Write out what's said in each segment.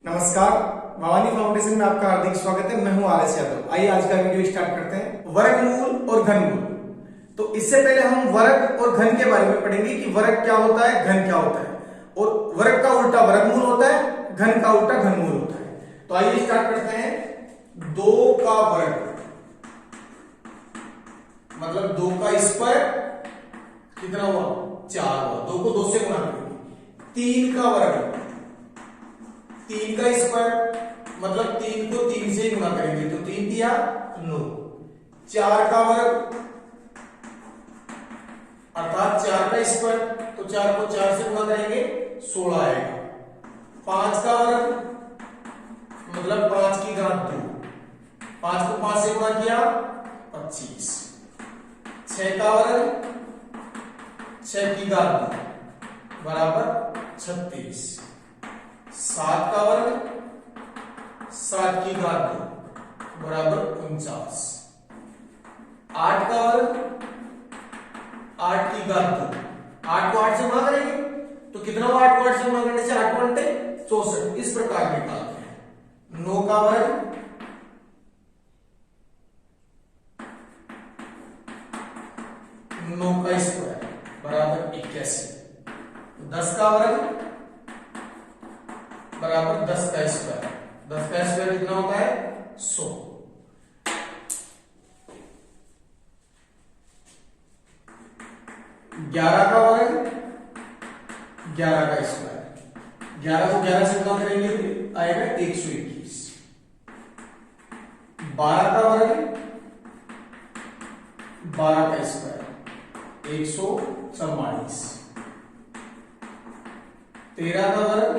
नमस्कार, भवानी फाउंडेशन में आपका हार्दिक स्वागत है। मैं हूं आर.एस. यादव। आइए आज का वीडियो स्टार्ट करते हैं। वर्गमूल और घनमूल। तो इससे पहले हम वर्ग और घन के बारे में पढ़ेंगे कि वर्ग क्या होता है, घन क्या होता है, और वर्ग का उल्टा वर्गमूल होता है, घन का उल्टा घनमूल होता है। तो आइए स्टार्ट करते हैं। 2 का वर्ग मतलब 2 का स्क्वायर कितना हुआ, 4 हुआ। 2 को 2 से गुणा करेंगे। 3 का वर्ग 3 का स्क्वायर मतलब 3 को 3 से गुणा करेंगे तो 3 दिया 9। 4 का वर्ग अर्थात 4 का स्क्वायर तो 4 को 4 से गुणा करेंगे 16 आएगा। 5 का वर्ग मतलब 5 की घात 2, 5 को 5 से गुणा किया 25। 6 का वर्ग 6 की घात 2 बराबर 36। 7 का वर्ग 7 की घात 2 बराबर 49। 8 का वर्ग 8 की घात 2, 8 को 8 से गुणा करेंगे तो कितना हुआ, 8 को 8 से गुणा करने से 8 घंटे 64। इस प्रकार निकालते हैं। 9 का वर्ग 9 का स्क्वायर बराबर 81। 10 का वर्ग बराबर 10 का स्क्वायर। 10 का स्क्वायर कितना होता है, 100। 11 का वर्ग 11 का स्क्वायर। 11 को 11 से गुणा करेंगे तो आएगा 121। 12 का वर्ग 12 का स्क्वायर 144। 13 का वर्ग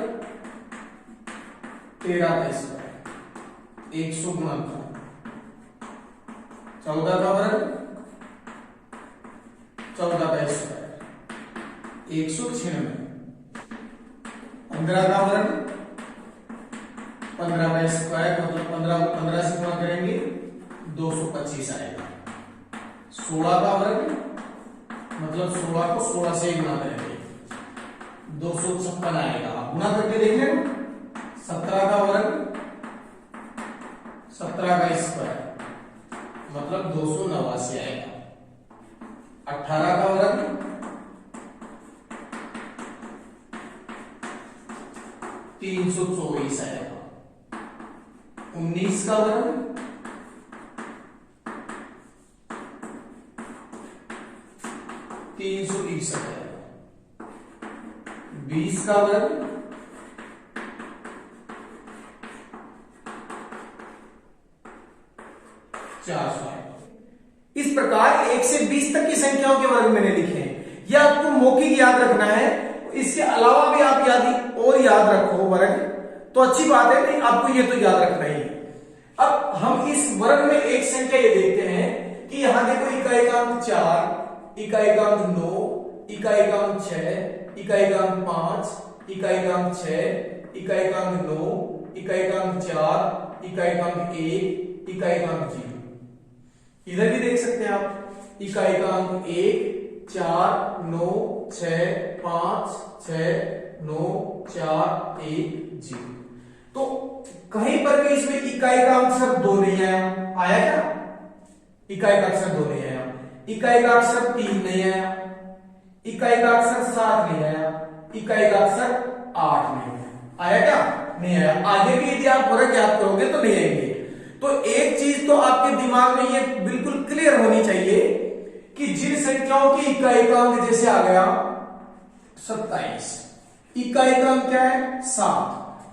13 का स्क्वायर 149। 14 का वर्ग 14 का स्क्वायर 196। 15 का वर्ग 15 का स्क्वायर मतलब 15 को 15 से गुणा करेंगे 225 आएगा। 16 का वर्ग मतलब 16 को 16 से गुणा करेंगे 256 आएगा। गुणा करके देख लें। 17 का वर्ग 17 का स्क्वायर मतलब 289 आएगा। 18 का वर्ग 324 आएगा। 19 का वर्ग 361 आएगा। 20 का वर्ग 400 आएगा। इस प्रकार 1 से 20 तक की संख्याओं के वर्ग मैंने लिखे हैं। यह आपको मौखिक याद रखना है। इसके अलावा भी आप याद रखो वर्ग तो अच्छी बात है, नहीं आपको ये तो याद रखना ही। अब हम इस वर्ग में एक संख्या ये देखते हैं कि यहां देखो इकाएकांक 4, इकाएकांक 9, इकाएकांक 6, इकाएकांक 5, इकाएकांक 6, इकाएकांक 9, इकाएकांक 4, इकाएकांक 1, इकाएकांक 0। इधर भी देख सकते हैं आप इकाएकांक 1, 4, 9, 6, 5, 6, 9, 4, 1, 0। तो कहीं पर भी इसमें इकाई का अक्षर 2 नहीं आया क्या? इकाई का अक्षर 2 नहीं आया। इकाई का अक्षर 3 नहीं आया। इकाई का अक्षर 7 नहीं आया। इकाई का अक्षर 8 नहीं आया क्या? नहीं आया। आगे भी यदि आप वर्ग याद करोगे तो नहीं आएंगे। तो एक चीज तो आपके दिमाग में ये बिल्कुल क्लियर होनी चाहिए कि जिन संख्याओं की इकाएकांक जैसे आ गया 27, इकाएकांक क्या है 7,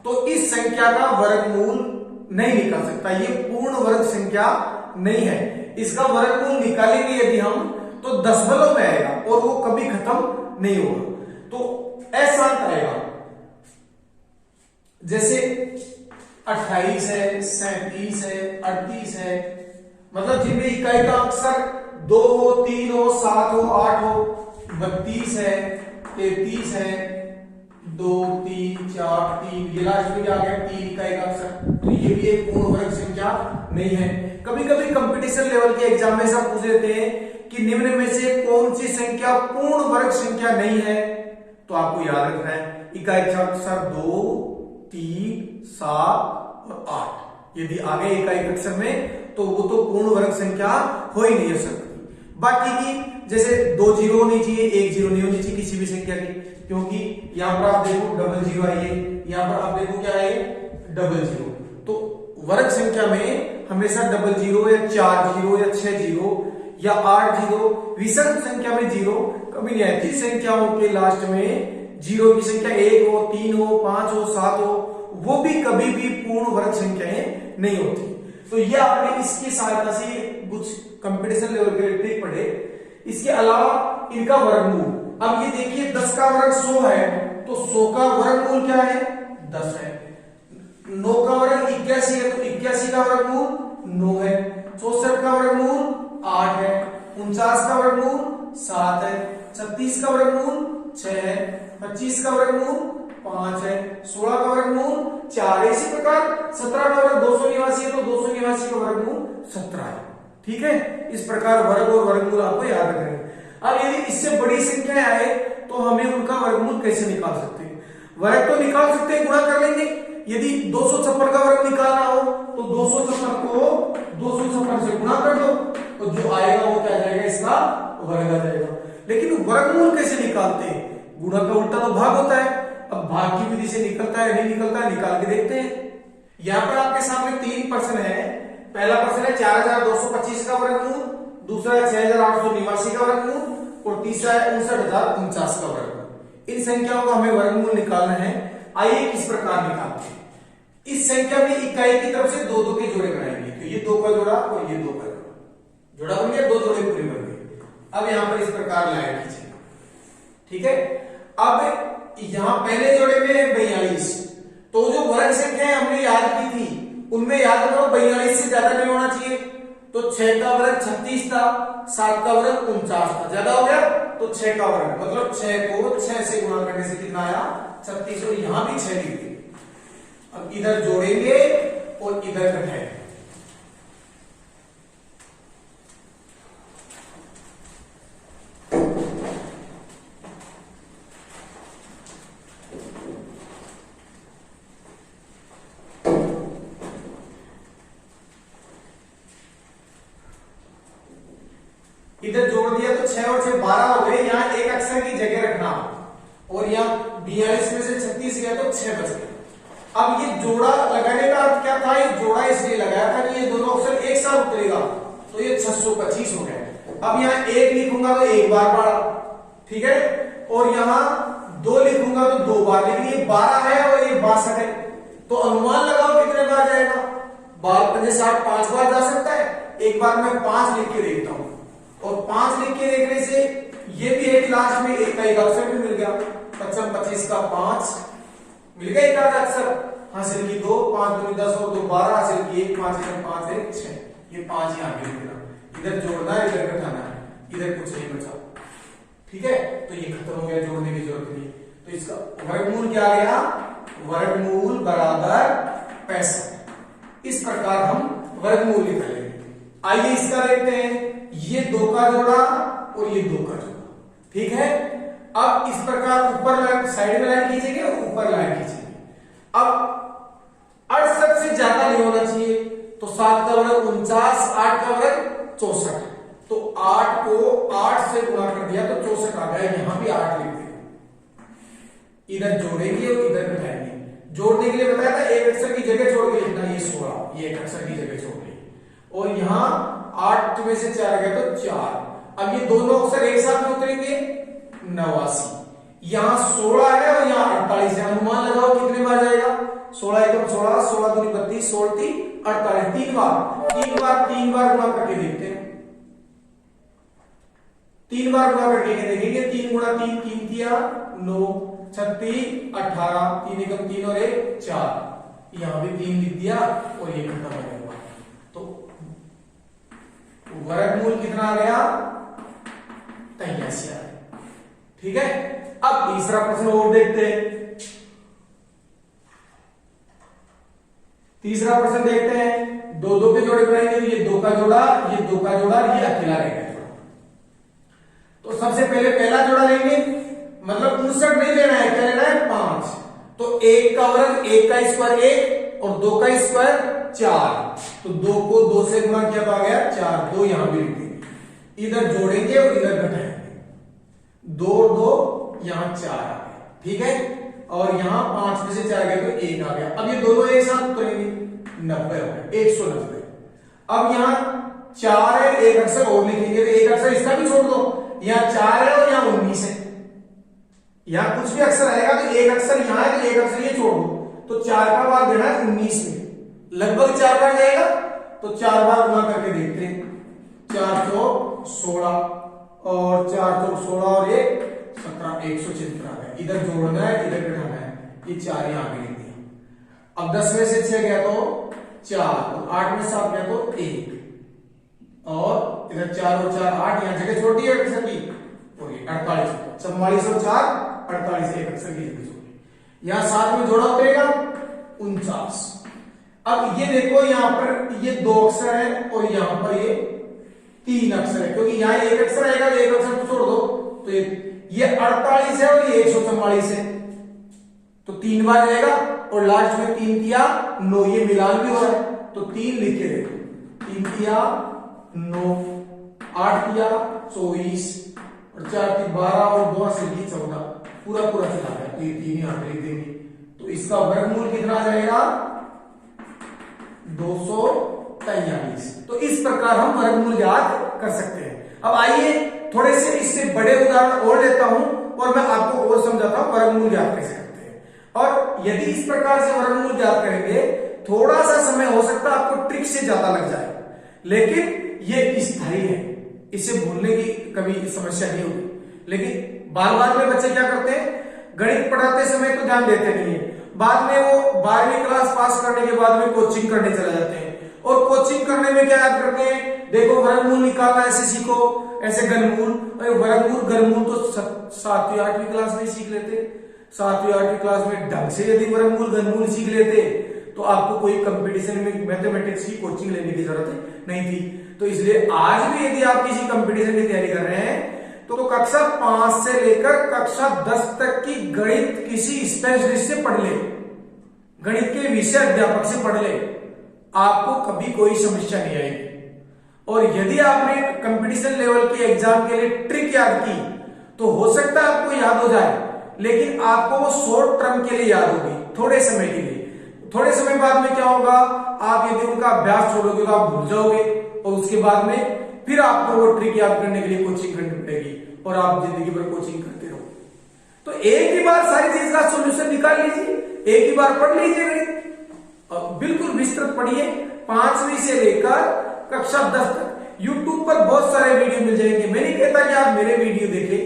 तो इस संख्या का वर्गमूल नहीं निकल सकता। ये पूर्ण वर्ग संख्या नहीं है। इसका वर्गमूल निकालेंगे यदि हम तो दशमलव में आएगा और वो कभी खत्म नहीं होगा। तो ऐसा आएगा जैसे 28 है, 37 है, 38 है, मतलब जिनमें इकाई का अक्षर 2 हो, 3 हो, 7 हो, 8 हो, 32 है, 33 है, 2, 3, 4, 3, ये लास्ट में आ गया 3 इकाई का अक्षर। तो ये भी एक पूर्ण वर्ग संख्या नहीं है। कभी कभी कंपटीशन लेवल के एग्जाम में ऐसा पूछ लेते हैं कि निम्न में से कौन सी संख्या पूर्ण वर्ग संख्या नहीं है, तो आपको याद रखना है इकाई का अक्षर 2, 3, 7 और 8 यदि आ गए इकाई अक्षर में तो वो तो पूर्ण वर्ग संख्या हो ही नहीं सकती। बाकी की जैसे 2 जीरो होनी चाहिए, 1 जीरो नहीं होनी चाहिए किसी भी संख्या की, क्योंकि यहां पर आप देखो डबल जीरो आई है, यहां पर आप देखो क्या है डबल जीरो। तो वर्ग संख्या में हमेशा डबल जीरो या 4 जीरो या 6 जीरो या 8 जीरो, विषम संख्या में जीरो कभी नहीं आती। संख्याओं के लास्ट में जीरो की संख्या 1 हो, 3 हो, 5 हो, 7 हो, वो भी कभी भी पूर्ण वर्ग संख्याएं नहीं होती। तो ये आपने इसकी सहायता से कुछ कंपटीशन लेवल के ट्रिक पढ़े। इसके अलावा इनका वर्गमूल, अब ये देखिए 10 का वर्ग 100 है, तो 100 का वर्गमूल क्या है 10 है। 9 का वर्ग 81 है, तो 81 का वर्गमूल 9 है। 64 का वर्गमूल 8 है। 49 का वर्गमूल 7 है। 36 का वर्गमूल 6 है। 25 का वर्गमूल 5 है। 16 का वर्गमूल 4 है। इसी प्रकार 17 का वर्ग 289 है, तो 289 का वर्गमूल 17 है। ठीक है, इस प्रकार वर्ग और वर्गमूल आपको याद रखना है। अब यदि इससे बड़ी संख्या आए तो हमें उनका वर्गमूल कैसे निकाल सकते हैं? वर्ग तो निकाल सकते हैं, गुणा कर लेंगे। यदि 256 का वर्ग निकालना हो तो 256 को 256 से गुणा कर दो, तो जो आएगा वो क्या जाएगा, इसका वर्ग आ जाएगा। लेकिन वर्गमूल कैसे निकालते हैं? गुणा का उल्टा तो भाग होता है। अब भाग की विधि से निकलता है नहीं निकलता है, निकाल के देखते हैं। यहां पर आपके सामने 3 प्रश्न है। पहला प्रश्न है 4225 का वर्गमूल, दूसरा है 6889 का वर्गमूल और तीसरा है 59049 का वर्गमूल। इन संख्याओं का हमें वर्गमूल निकालना है। आइए किस प्रकार निकालते हैं। इस संख्या में इकाई की तरफ से 2 के जोड़े बनाएंगे, तो ये 2 का जोड़ा और ये 2 का जोड़ा बन गया, 2 जोड़े पूरे बन गए। अब यहां पर इस प्रकार लाइन खींचे, ठीक है। अब यहां पहले जोड़े में है 42, तो जो वर्ग संख्या हमने याद की थी उनमें याद रखो 42 से ज्यादा नहीं होना चाहिए। तो 6 का वर्ग 36 था, 7 का वर्ग 49 था, ज्यादा हो गया तो 6 का वर्ग, मतलब 6 को 6 से गुणा करने से कितना आया 36, और यहां भी 6 लिख दिए। अब इधर जोड़ेंगे और इधर घटाएंगे। इधर जोड़ दिया तो 6 और 6 12 हो गए। यहां एक अक्षर की जगह रखना, और यहां 42 में से 36 गया तो 6 बच गए। अब ये जोड़ा लगाने का अर्थ क्या था? ये जोड़ा इसलिए लगाया था कि ये दोनों अक्षर एक साथ उतरेगा, तो ये 625 हो गया। अब यहां 1 लिखूंगा तो 1 बार पड़ा, ठीक है, और यहां 2 लिखूंगा तो 2 बार, लेकिन ये 12 है और ये 62 है, तो अनुमान लगाओ कितने बार जाएगा। 12 पंजे 60, 5 बार जा सकता है। एक बार मैं 5 लिख के देखता हूं, और 5 लिख के देखने से ये भी है कि लास्ट में एक का एक अक्षर भी मिल गया। 55 25 का 5 मिल गया, एक आधा अक्षर हासिल की 2, 5 दूनी 10 और 2 12 हासिल की 1, 5 5 1 6, ये 5 यहां पे मिल गया। इधर जोड़ना है, इधर घटाना है, इधर कुछ नहीं बचा, ठीक है, तो ये खत्म हो गया, जोड़ने की जरूरत नहीं। तो इसका वर्गमूल क्या आ गया? वर्गमूल बराबर 65। इस प्रकार हम वर्गमूल निकालेंगे। आइए इसका देखते हैं। ये 2 का जोड़ा और ये 2 का जोड़ा, ठीक है। अब इस प्रकार ऊपर लाइन, साइड में लाइन खींचेंगे और ऊपर लाइन खींचेंगे। अब 68 से ज्यादा नहीं होना चाहिए, तो 7 का वर्ग 49, 8 का वर्ग 64, तो 8 को 8 से गुणा कर दिया तो 64 आ गया। यहां भी 8 लिख देंगे, इधर जोड़ेंगे और इधर घटाएंगे। जोड़ने के लिए बताया था एक अक्षर की जगह छोड़ के लिखना, ये 16, ये एक अक्षर की जगह छोड़ ली, और यहां 8 में से 4 गया तो 4। अब ये दोनों अक्षर एक साथ में उतरेंगे 89। यहां 16 है और यहां 48 है, अनुमान लगाओ कितने बार जाएगा। 16 एकम 16, 16 दूनी 32, 16 3 48, 3 बार गुणा करके देखते हैं। 3 बार गुणा करके देखेंगे। 3 गुणा 3 3 किया 9, 36 18, 3 एकम 3 और 1 4, यहां भी 3 लिख दिया और ये खत्म हो गया। तो वर्गमूल कितना आ गया? 83 आ गया, ठीक है। अब तीसरा प्रश्न और देखते हैं। तीसरा प्रश्न देखते हैं। 2 के जोड़े बनाएंगे, तो ये 2 का जोड़ा, ये 2 का जोड़ा, ये अकेला रहेगा जोड़ा। तो सबसे पहले पहला जोड़ा लेंगे, मतलब 59 नहीं लेना है, क्या लेना है 5। तो 1 का वर्ग, 1 का स्क्वायर 1 और 2 का स्क्वायर 4, तो 2 को 2 से गुणा किया तो आ गया 4, 2 यहां भी लिख देंगे, इधर जोड़ेंगे और इधर घटाएंगे, 2 2 यहां 4 आ गया, ठीक है, और यहां 5 में से 4 गया तो 1 आ गया। अब ये दोनों एक साथ करेंगे, 90 हो गया, 190। अब यहां 4 है, एक अक्षर और लिखेंगे, तो एक अक्षर इसका भी छोड़ दो, यहां 4 है और यहां 19 है, यहां कुछ भी अक्षर आएगा तो एक अक्षर यहां है तो एक अक्षर ये छोड़ दो, तो 4 का भाग देना है 19 में, लगभग 4 बार जाएगा, तो 4 बार गुणा करके देखते हैं, 4 चौक 16 और 4 चौक 16 और ये 17, 176 आ गया। इधर जोड़ना है, इधर घटाना है, ये 4 यहां भी लिख दिया। अब 10 में से 6 गया तो 4, और 8 में 7 गया तो 1, और इधर 4 और 4 8, यहां जगह छोटी है अक्षर की, और ये 48, 44 और 4 48, एक अक्षर की जगह छोटी, यहां 7 में जोड़ा उतरेगा 49। अब ये देखो यहां पर ये 2 अक्षर है और यहां पर ये 3 अक्षर है, क्योंकि यहां एक अक्षर आएगा तो एक अक्षर को छोड़ दो, तो ये 48 है और ये 144 है, तो 3 बार जाएगा, और लास्ट में 3 किया 9, ये मिलान भी हो रहा है, तो 3 लिख के देखो, 3 किया 9, 8 किया 24 और 4 की 12 और 2 से 14, पूरा पूरा चला गया, तो ये 3 यहां पे लिख देंगे, तो इसका वर्गमूल कितना आ जाएगा 243। तो इस प्रकार हम वर्गमूल याद कर सकते हैं। अब आइए थोड़े से इससे बड़े उदाहरण और लेता हूं और मैं आपको और समझाता हूं वर्गमूल याद कैसे करते हैं। और यदि इस प्रकार से वर्गमूल याद करेंगे, थोड़ा सा समय हो सकता है आपको ट्रिक से ज्यादा लग जाए, लेकिन ये स्थायी है, इसे भूलने की कभी समस्या नहीं होगी। लेकिन बार बार में बच्चे क्या करते हैं, गणित पढ़ाते समय तो ध्यान देते नहीं है, बाद में वो 12वीं क्लास पास करने के बाद में कोचिंग करने चले जाते हैं, और कोचिंग करने में क्या याद करते हैं, देखो वर्गमूल निकालना ऐसे सीखो, ऐसे घनमूल, वर्गमूल घनमूल तो 7वीं 8वीं क्लास में सीख लेते, 7वीं 8वीं क्लास में ढंग से यदि वर्गमूल घनमूल सीख लेते तो आपको कोई कंपटीशन में मैथमेटिक्स की कोचिंग लेने की जरूरत नहीं थी। तो इसलिए आज भी यदि आप किसी कंपटीशन की तैयारी कर रहे हैं तो कक्षा 5 से लेकर कक्षा 10 तक की गणित किसी स्पेशलिस्ट से पढ़ ले, गणित के विषय अध्यापक से पढ़ ले, आपको कभी कोई समस्या नहीं आएगी। और यदि आपने कंपटीशन लेवल के एग्जाम के लिए ट्रिक याद की तो हो सकता है आपको याद हो जाए, लेकिन आपको वो शॉर्ट टर्म के लिए याद होगी, थोड़े समय के लिए। थोड़े समय बाद में क्या होगा, आप यदि उनका अभ्यास छोड़ोगे तो आप भूल जाओगे, और उसके बाद में फिर आपको वो ट्रिक याद करने के लिए कोचिंग करनी पड़ेगी, और आप जिंदगी भर कोचिंग करते रहो। तो एक ही बार सारी चीज का सोल्यूशन निकाल लीजिए, एक ही बार पढ़ लीजिए गणित, और बिल्कुल विस्तृत पढ़िए, 5वीं से लेकर कक्षा 10 तक। यूट्यूब पर बहुत सारे वीडियो मिल जाएंगे, मैं नहीं कहता कि आप मेरे वीडियो देखें,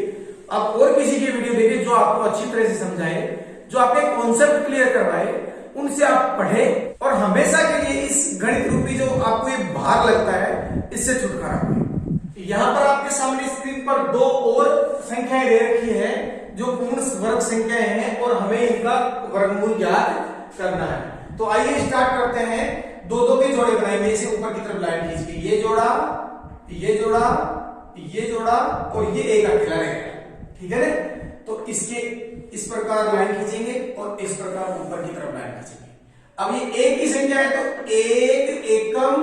आप और किसी के वीडियो देखें जो आपको अच्छी तरह से समझाए, जो आपके कॉन्सेप्ट क्लियर करवाए, उनसे आप पढ़ें, और हमेशा के लिए इस गणित रूपी जो आपको ये भार लगता है इससे छुटकारा पाएं। यहां पर आपके सामने स्क्रीन पर 2 और संख्याएं दे रखी है जो पूर्ण वर्ग संख्याएं हैं, और हमें इनका वर्गमूल याद करना है। तो आइए स्टार्ट करते हैं। 2 के जोड़े बनाएंगे, इसे ऊपर की तरफ लाइन खींच के, ये जोड़ा, ये जोड़ा, ये जोड़ा, और ये एक अकेला रहेगा, ठीक है ना। तो इसके इस प्रकार लाइन खींचेंगे और इस प्रकार ऊपर की तरफ लाइन खींचेंगे। अब ये एक ही संख्या है तो 1 एकम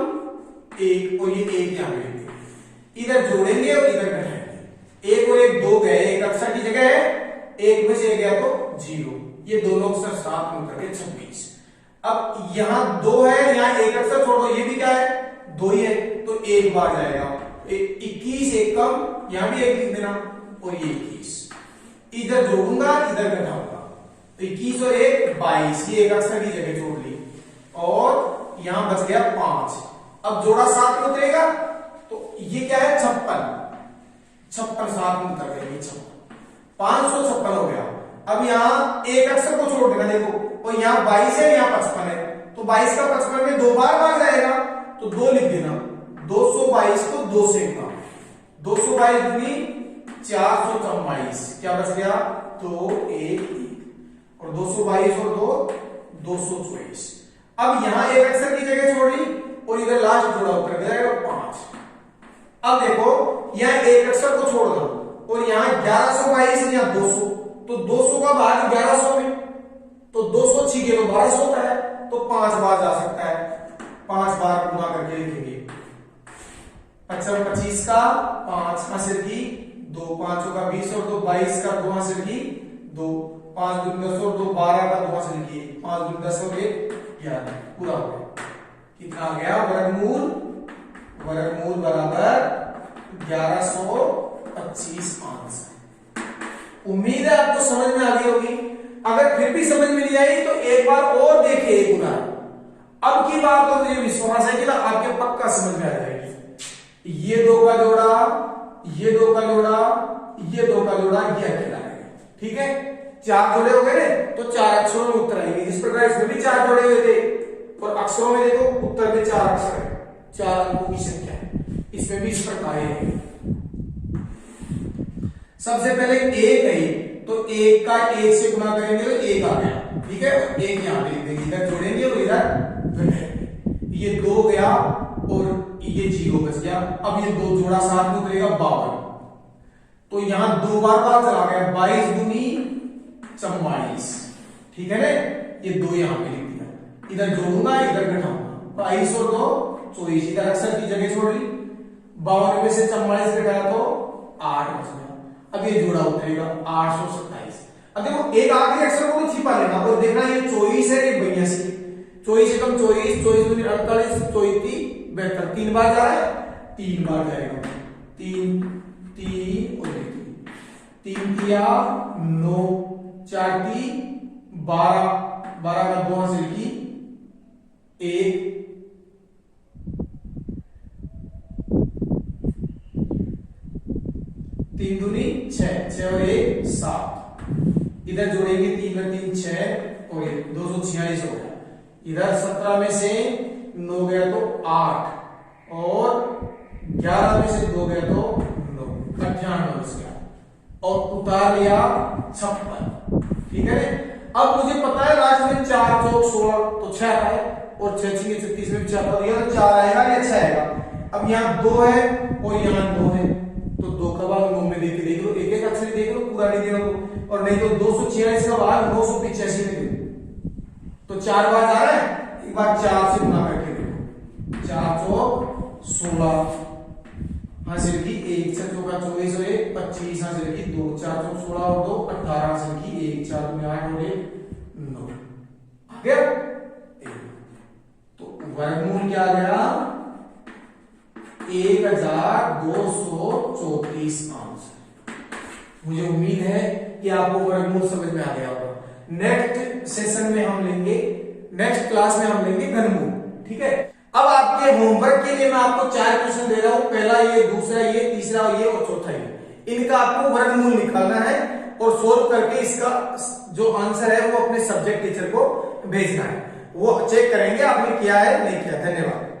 1, और ये 1 यहां पे लिखेंगे, इधर जोड़ेंगे और इधर घटाएंगे, 1 और 1 2 गए, एक अक्षर की जगह है, 1 में से गया तो 0, ये दोनों अक्षर साथ मिलकर के 26। अब यहां 2 है, यहां एक अक्षर छोड़ो, ये भी क्या है 2 ही है, तो एक बार जाएगा, 21 एकम, यहां भी 1 लिख देना, और ये 21, इधर जोड़ूंगा इधर घटाऊंगा, तो 21 और 1 22, ये एक अक्षर की जगह जोड़ ली, और यहां बच गया 5। अब जोड़ा 7 में उतरेगा, तो ये क्या है 56 7 में उतर गया, 556 हो गया। अब यहां एक अक्षर को छोड़ देना, देखो, और यहां 22 है, यहां 55 है, तो 22 का 55 में 2 बार भाग जाएगा, तो 2 लिख देना, 222 को 2 से गुणा, 222 दूनी 444, क्या बच गया 2 1 1, और 222 और 2 224। अब यहां एक अक्षर की जगह छोड़ ली और इधर लास्ट जोड़ा उतर गया 5। अब देखो यहां एक अक्षर को छोड़ दो और यहां 1122 या 200, तो 200 का भाग 1100 में, तो 200 छीके तो 1200 होता है, तो 5 बार जा सकता है, 5 बार गुना करके लिखेंगे। 25 का 5 हासिल की 2, 5 का 20 और 2 22 का 2 हासिल की 2, 5 दूनी 10 और 2 12 का 2 हासिल की 5 दूनी 10 और 1 11 पूरा हो गया। कितना आ गया? वर्गमूल बराबर 1125 आंसर। उम्मीद है आपको समझ में आ गई होगी। अगर फिर भी समझ में नहीं आई तो एक बार और देखिए एक उदाहरण। अब की बात तो मुझे विश्वास है कि ना आपके पक्का समझ में आ जाएगी। ये 2 का जोड़ा, ये 2 का जोड़ा, ये 2 का जोड़ा, ये अकेला है, ठीक है। 4 जोड़े हो गए तो 4 अक्षरों में उत्तर आएंगे। इस प्रकार इसमें भी 4 जोड़े हुए थे और अक्षरों में देखो उत्तर में 4 अक्षर है, 4 अंकों की संख्या है। इसमें भी इस प्रकार है। सबसे पहले 1 है तो 1 का 1 से गुणा करेंगे तो 1 आ गया, ठीक है। 1 यहां पे लिख देंगे, इधर जोड़ेंगे और इधर ये 2 गया और ये 0 बच गया। अब ये 2 जोड़ा साथ में उतरेगा 52, तो यहां 2 बार चला गया, 22 दूनी 44, ठीक है ना। ये 2 यहां पे लिख दिया, इधर जोड़ूंगा इधर घटाऊंगा, 22 और 2 24, इधर अक्षर की जगह छोड़ ली। 52 में से 44 घटाया तो 8 बच गया। अब ये जोड़ा उतरेगा 827। अब देखो एक आखिरी अक्षर को छिपा लेना और देखना ये 24 है, ये 82, 24 से कम 24, 24 दूनी 48, 34 72, 3 बार जा रहा है, 3 बार जाएगा, 3 3 और 3 किया 9, 4 की 12, 12 का 2 हासिल की 1, 3 दूनी 6, 6 और 1 7, इधर जोड़ेंगे 3 में 3 6 और 246 हो गया। इधर 17 में से 9 गया तो 8 और 11 में से 2 गया तो 9, 98 बच गया और उतार लिया 56, ठीक है। अब मुझे पता है लास्ट में 4 चौक 16 तो 6 आता है और 6 6 36 में 4 तो यह 4 आएगा, ये 6 आएगा। अब यहाँ 2 है और यहाँ 2 है तो 2 का भाग 9 में देख लो, एक एक अक्षर देख लो, पूरा नहीं देना तो, और नहीं तो 246 का भाग 985 में देखो तो 4 बार जा रहा है, एक बार 4 से गुना करके देखो, 4 चौक 16 हासिल की 1, 6 चौका 24 और 1 25 हासिल की 2, 4 चौक 16 और 2 18 हासिल की 1, 4 दूनी 8 और 1 9 आ गया। तो वर्गमूल क्या आ गया? 1234 आंसर। मुझे उम्मीद है कि आपको वर्गमूल समझ में आ गया होगा। नेक्स्ट सेशन में हम लेंगे, नेक्स्ट क्लास में हम लेंगे घनमूल, ठीक है। अब आपके होमवर्क के लिए मैं आपको 4 क्वेश्चन दे रहा हूं, पहला ये, दूसरा ये, तीसरा ये और चौथा ये। इनका आपको वर्गमूल निकालना है और सोल्व करके इसका जो आंसर है वो अपने सब्जेक्ट टीचर को भेजना है, वो चेक करेंगे आपने किया है नहीं किया। धन्यवाद।